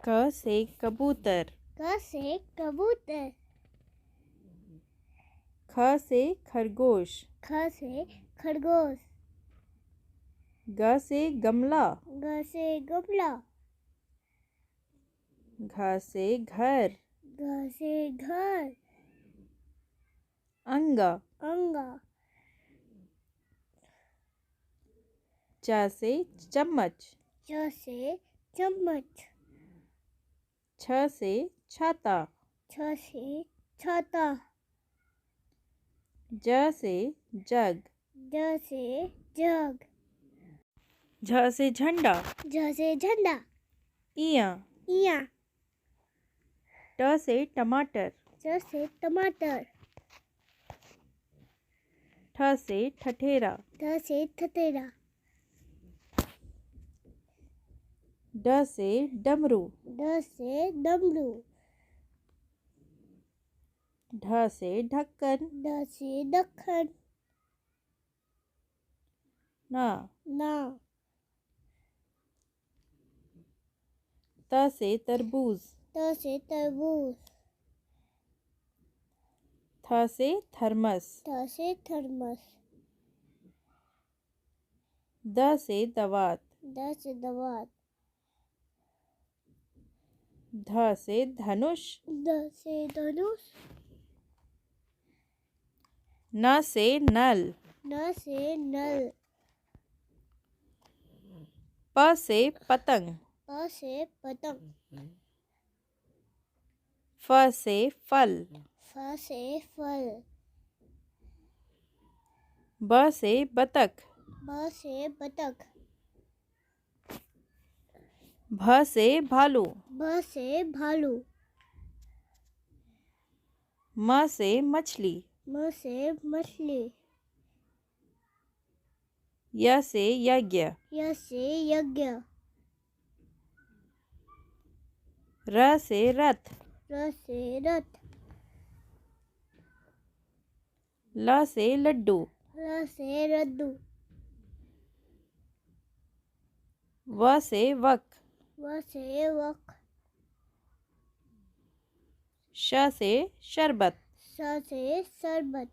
क से कबूतर। क से कबूतर। ख से खरगोश। ख से खरगोश। ग से गमला। ग से गमला। घ से घर। घ से घर। अंगा। अंगा। च से चम्मच। च से चम्मच। छ से छाता। छ से छाता। ज से जग। ज से जग। झ से झंडा। झ से झंडा। इया। इया। ट से टमाटर। ट से टमाटर। ठ से ठठेरा। ठ से ठठेरा। ड से डमरू। ड से डमरू। ढ से ढक्कन। ढ से ढक्कन। ना। ना। त से तरबूज। त से तरबूज। थ से थर्मस। थ से थर्मस। द से दवात। द से दवात। ध से धनुष। ध से धनुष। न से नल। न से नल। प से पतंग। प से पतंग। फ से फल। फ से फल। ब से बतख। ब से बतख। भ से भालू। भ से भालू। म से मछली। म से मछली। य से यज्ञ। य से यज्ञ। र से रथ। र से रथ। ल से लड्डू। ल से लड्डू। व से वक। व से वक। श से शरबत। श से शरबत।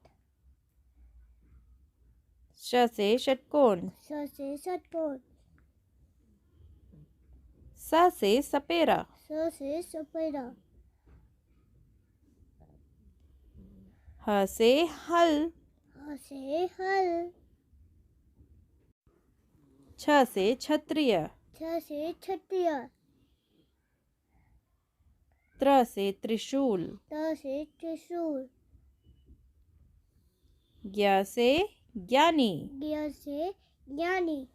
श से षटकोण। श से षटकोण। स से सपेरा। स से सपेरा। ह से हल। ह से हल। छ से क्षत्रिय। छ से क्षत्रिय। त्र से त्रिशूल। त से त्रिशूल। ज्ञ से ज्ञानी। ज्ञ से ज्ञानी।